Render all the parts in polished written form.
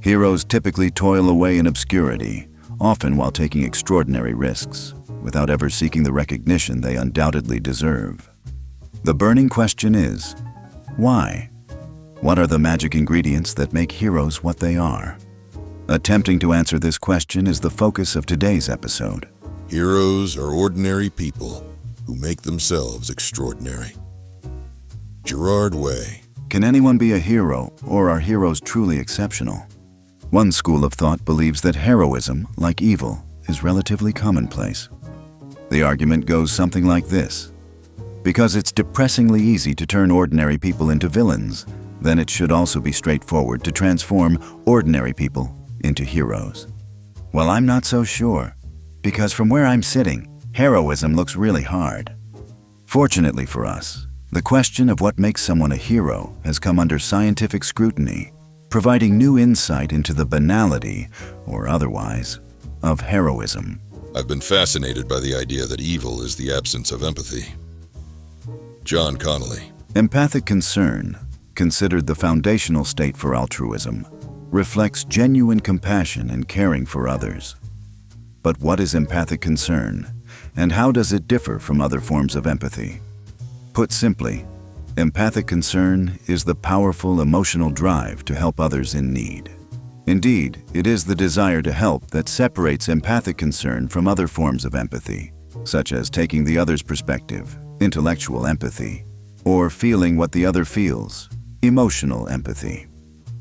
Heroes typically toil away in obscurity, often while taking extraordinary risks, without ever seeking the recognition they undoubtedly deserve. The burning question is, why? What are the magic ingredients that make heroes what they are? Attempting to answer this question is the focus of today's episode. Heroes are ordinary people who make themselves extraordinary. Gerard Way. Can anyone be a hero, or are heroes truly exceptional? One school of thought believes that heroism, like evil, is relatively commonplace. The argument goes something like this: because it's depressingly easy to turn ordinary people into villains, then it should also be straightforward to transform ordinary people into heroes. Well, I'm not so sure, because from where I'm sitting, heroism looks really hard. Fortunately for us, the question of what makes someone a hero has come under scientific scrutiny, providing new insight into the banality, or otherwise, of heroism. I've been fascinated by the idea that evil is the absence of empathy. John Connolly. Empathic concern, considered the foundational state for altruism, reflects genuine compassion and caring for others. But what is empathic concern, and how does it differ from other forms of empathy? Put simply, empathic concern is the powerful emotional drive to help others in need. Indeed, it is the desire to help that separates empathic concern from other forms of empathy, such as taking the other's perspective, intellectual empathy, or feeling what the other feels, emotional empathy.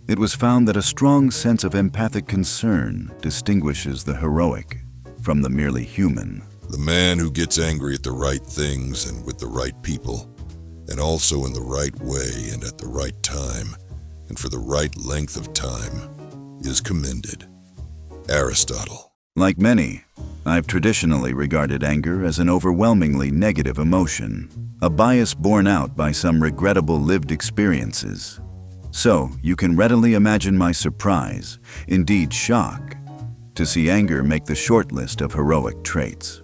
It was found that a strong sense of empathic concern distinguishes the heroic from the merely human. The man who gets angry at the right things and with the right people, and also in the right way and at the right time, and for the right length of time, is commended. Aristotle. Like many, I've traditionally regarded anger as an overwhelmingly negative emotion, a bias borne out by some regrettable lived experiences. So, you can readily imagine my surprise, indeed shock, to see anger make the short list of heroic traits.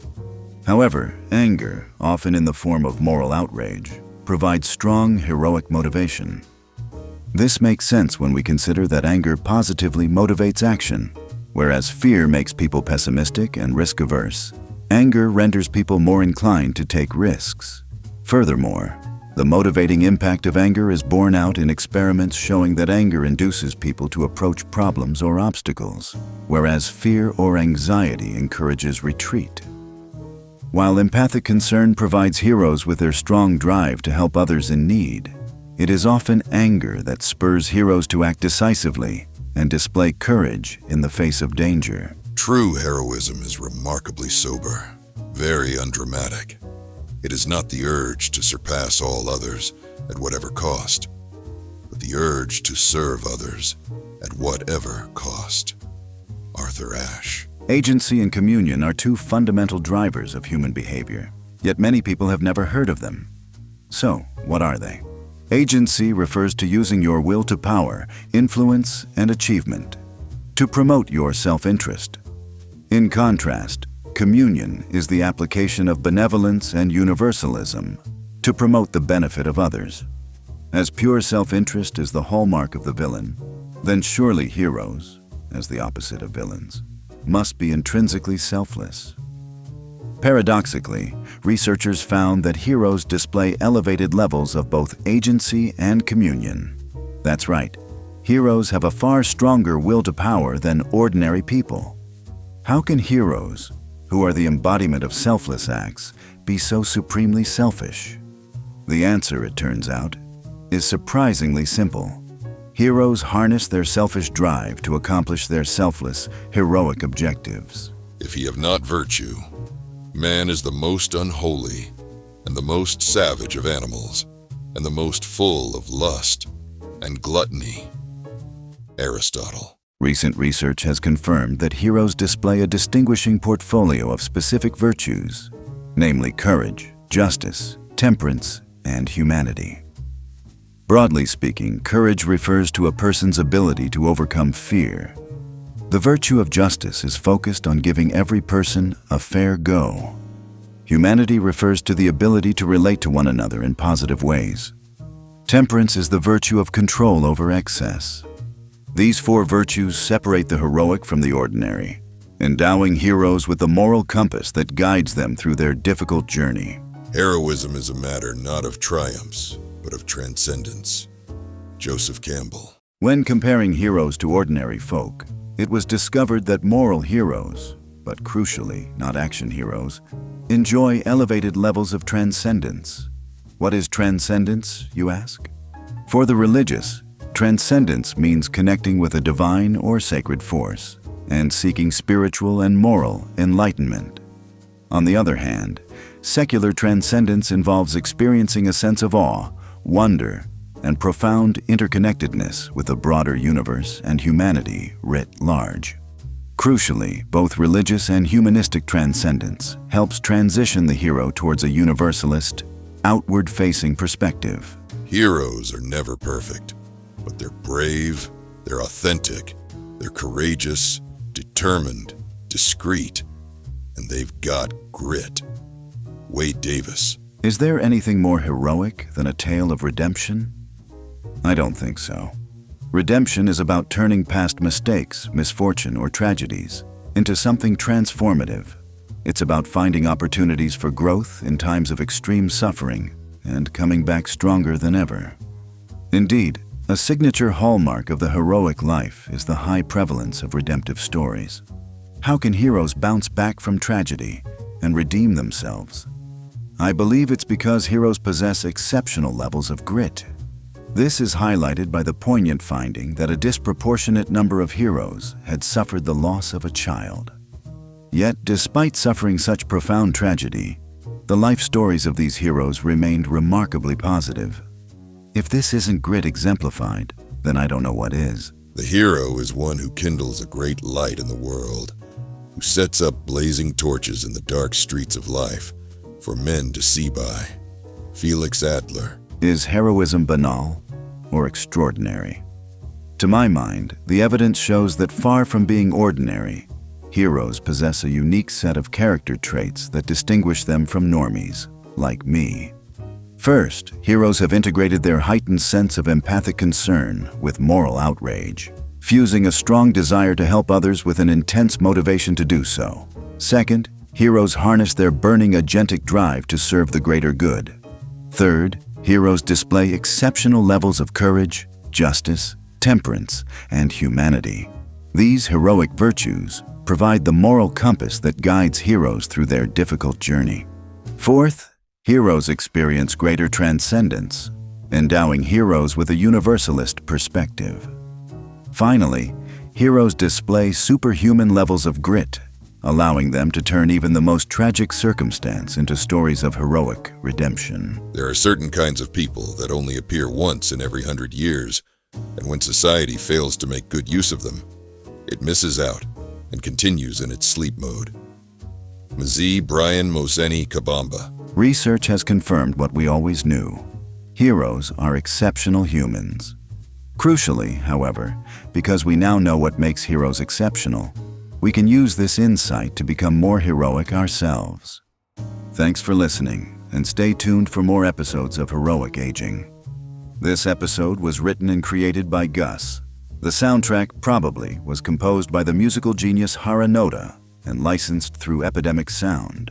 However, anger, often in the form of moral outrage, provides strong heroic motivation. This makes sense when we consider that anger positively motivates action, whereas fear makes people pessimistic and risk-averse. Anger renders people more inclined to take risks. Furthermore, the motivating impact of anger is borne out in experiments showing that anger induces people to approach problems or obstacles, whereas fear or anxiety encourages retreat. While empathic concern provides heroes with their strong drive to help others in need, it is often anger that spurs heroes to act decisively and display courage in the face of danger. True heroism is remarkably sober, very undramatic. It is not the urge to surpass all others at whatever cost, but the urge to serve others at whatever cost. Arthur Ashe. Agency and communion are two fundamental drivers of human behavior, yet many people have never heard of them. So, what are they? Agency refers to using your will to power, influence, and achievement to promote your self-interest. In contrast, communion is the application of benevolence and universalism to promote the benefit of others. As pure self-interest is the hallmark of the villain, then surely heroes, as the opposite of villains, must be intrinsically selfless. Paradoxically, researchers found that heroes display elevated levels of both agency and communion. That's right, heroes have a far stronger will to power than ordinary people. How can heroes, who are the embodiment of selfless acts, be so supremely selfish? The answer, it turns out, is surprisingly simple. Heroes harness their selfish drive to accomplish their selfless, heroic objectives. If ye have not virtue, man is the most unholy and the most savage of animals, and the most full of lust and gluttony. Aristotle. Recent research has confirmed that heroes display a distinguishing portfolio of specific virtues, namely courage, justice, temperance, and humanity. Broadly speaking, courage refers to a person's ability to overcome fear. The virtue of justice is focused on giving every person a fair go. Humanity refers to the ability to relate to one another in positive ways. Temperance is the virtue of control over excess. These four virtues separate the heroic from the ordinary, endowing heroes with the moral compass that guides them through their difficult journey. Heroism is a matter not of triumphs, but of transcendence. Joseph Campbell. When comparing heroes to ordinary folk, it was discovered that moral heroes, but crucially not action heroes, enjoy elevated levels of transcendence. What is transcendence, you ask? For the religious, transcendence means connecting with a divine or sacred force and seeking spiritual and moral enlightenment. On the other hand, secular transcendence involves experiencing a sense of awe, wonder, and profound interconnectedness with the broader universe and humanity writ large. Crucially, both religious and humanistic transcendence helps transition the hero towards a universalist, outward-facing perspective. Heroes are never perfect, but they're brave, they're authentic, they're courageous, determined, discreet, and they've got grit. Wade Davis. Is there anything more heroic than a tale of redemption? I don't think so. Redemption is about turning past mistakes, misfortune, or tragedies into something transformative. It's about finding opportunities for growth in times of extreme suffering and coming back stronger than ever. Indeed, a signature hallmark of the heroic life is the high prevalence of redemptive stories. How can heroes bounce back from tragedy and redeem themselves? I believe it's because heroes possess exceptional levels of grit. This is highlighted by the poignant finding that a disproportionate number of heroes had suffered the loss of a child. Yet, despite suffering such profound tragedy, the life stories of these heroes remained remarkably positive. If this isn't grit exemplified, then I don't know what is. The hero is one who kindles a great light in the world, who sets up blazing torches in the dark streets of life for men to see by. Felix Adler. Is heroism banal or extraordinary? To my mind, the evidence shows that far from being ordinary, heroes possess a unique set of character traits that distinguish them from normies, like me. First, heroes have integrated their heightened sense of empathic concern with moral outrage, fusing a strong desire to help others with an intense motivation to do so. Second, heroes harness their burning agentic drive to serve the greater good. Third, heroes display exceptional levels of courage, justice, temperance, and humanity. These heroic virtues provide the moral compass that guides heroes through their difficult journey. Fourth, heroes experience greater transcendence, endowing heroes with a universalist perspective. Finally, heroes display superhuman levels of grit, allowing them to turn even the most tragic circumstance into stories of heroic redemption. There are certain kinds of people that only appear once in every 100 years, and when society fails to make good use of them, it misses out and continues in its sleep mode. Mzee Brian Moseni Kabamba. Research has confirmed what we always knew. Heroes are exceptional humans. Crucially, however, because we now know what makes heroes exceptional, we can use this insight to become more heroic ourselves. Thanks for listening, and stay tuned for more episodes of Heroic Aging. This episode was written and created by Gus. The soundtrack, Probably, was composed by the musical genius Hara Noda and licensed through Epidemic Sound.